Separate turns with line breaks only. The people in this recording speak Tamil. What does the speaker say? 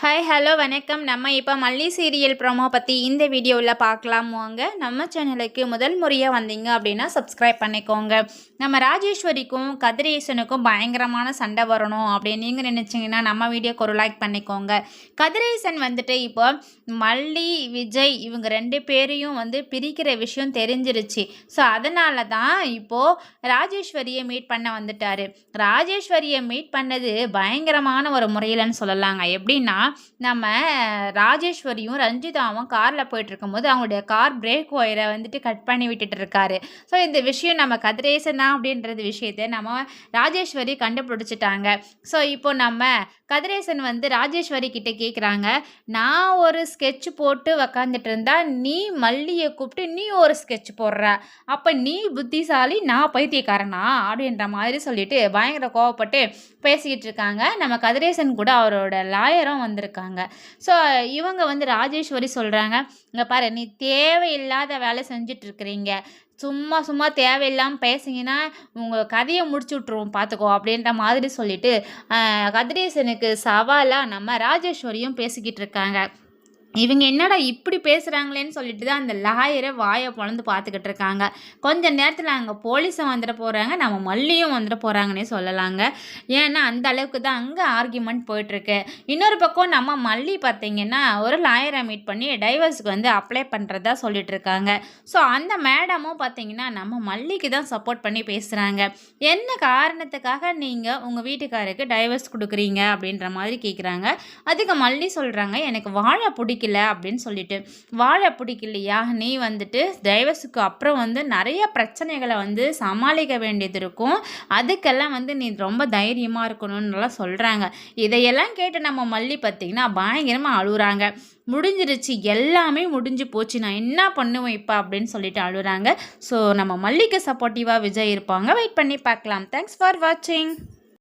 ஹாய் ஹலோ வணக்கம். நம்ம இப்போ மல்லி சீரியல் ப்ரோமோ பற்றி இந்த வீடியோவில் பார்க்கலாம் வாங்க. நம்ம சேனலுக்கு முதல் முறையாக வந்தீங்க அப்படின்னா சப்ஸ்கிரைப் பண்ணிக்கோங்க. நம்ம ராஜேஸ்வரிக்கும் கதிரேசனுக்கும் பயங்கரமான சண்டை வரணும் அப்படின்னு நீங்கள் நினச்சிங்கன்னா நம்ம வீடியோக்கு ஒரு லைக் பண்ணிக்கோங்க. கதிரேசன் வந்துட்டு இப்போ மல்லி விஜய் இவங்க 2 பேரையும் பிரிக்கிற விஷயம் தெரிஞ்சிருச்சு. ஸோ அதனால தான் இப்போது ராஜேஸ்வரியை மீட் பண்ண வந்துட்டார். ராஜேஸ்வரியை மீட் பண்ணது பயங்கரமான ஒரு முறையில்னு சொல்லலாங்க. எப்படின்னா நம்ம ராஜேஸ்வரியும் ரஞ்சிதாவும் காரில் போயிட்டு இருக்கும்போது அவங்களுடைய கார் பிரேக் ஒயரை கட் பண்ணி விட்டுட்டு இருக்காரு. ஸோ இந்த விஷயம் நம்ம கதிரேசன் தான் அப்படின்றது விஷயத்தை நம்ம ராஜேஸ்வரி கண்டுபிடிச்சிட்டாங்க. ஸோ இப்போ நம்ம கதிரேசன் ராஜேஸ்வரி கிட்ட கேட்குறாங்க, நான் ஒரு ஸ்கெட்ச் போட்டு உக்காந்துட்டு இருந்தா நீ மல்லியை கூப்பிட்டு நீ ஒரு ஸ்கெட்ச் போடுற, அப்போ நீ புத்திசாலி நான் பைத்தியக்காரனா அப்படின்ற மாதிரி சொல்லிட்டு பயங்கர கோவப்பட்டு பேசிக்கிட்டு இருக்காங்க. நம்ம கதிரேசன் கூட அவரோட லாயரும் வந்திருக்காங்க. ஸோ இவங்க ராஜேஸ்வரி சொல்கிறாங்க, இங்கே பாரு நீ தேவையில்லாத வேலை செஞ்சிட்ருக்கிறீங்க, சும்மா சும்மா தேவையில்லாமல் பேசிங்கன்னா உங்கள் கதையை முடிச்சு விட்ருவோம் பார்த்துக்கோ அப்படின்ற மாதிரி சொல்லிட்டு கதிரேசனுக்கு சவாலாக நம்ம ராஜேஸ்வரியும் பேசிக்கிட்டு இருக்காங்க. இவங்க என்னடா இப்படி பேசுகிறாங்களேன்னு சொல்லிட்டு தான் அந்த லாயரை வாயை பொழந்து பார்த்துக்கிட்டு இருக்காங்க. கொஞ்ச நேரத்தில் அங்கே போலீஸும் வந்துட போகிறாங்க, நம்ம மல்லியும் வந்துட போகிறாங்கன்னே சொல்லலாங்க. ஏன்னா அந்த அளவுக்கு தான் அங்கே ஆர்கியூமெண்ட் போயிட்டுருக்கு. இன்னொரு பக்கம் நம்ம மல்லி பார்த்திங்கன்னா ஒரு லாயரை மீட் பண்ணி டைவர்ஸுக்கு அப்ளை பண்ணுறதா சொல்லிட்டு இருக்காங்க. ஸோ அந்த மேடமும் பார்த்திங்கன்னா நம்ம மல்லிக்கு தான் சப்போர்ட் பண்ணி பேசுகிறாங்க. என்ன காரணத்துக்காக நீங்கள் உங்கள் வீட்டுக்காருக்கு டைவர்ஸ் கொடுக்குறீங்க அப்படின்ற மாதிரி கேட்குறாங்க. அதுக்கு மல்லி சொல்கிறாங்க, எனக்கு வாழ பிடிக்கல அப்படின்னு சொல்லிட்டு. வாழ பிடிக்கலையா, நீ டைவர்ஸுக்கு அப்புறம் நிறைய பிரச்சனைகளை சமாளிக்க வேண்டியது இருக்கும், அதுக்கெல்லாம் நீ ரொம்ப தைரியமாக இருக்கணும்னுலாம் சொல்கிறாங்க. இதையெல்லாம் கேட்டு நம்ம மல்லி பார்த்திங்கன்னா பயங்கரமாக அழுகுறாங்க. முடிஞ்சிருச்சு, எல்லாமே முடிஞ்சு போச்சு, நான் என்ன பண்ணுவேன் இப்போ அப்படின்னு சொல்லிட்டு அழுகுறாங்க. ஸோ நம்ம மல்லிக்கு சப்போர்ட்டிவாக விஜய் இருப்பாங்க. வெயிட் பண்ணி பார்க்கலாம். தேங்க்ஸ் ஃபார் வாட்சிங்.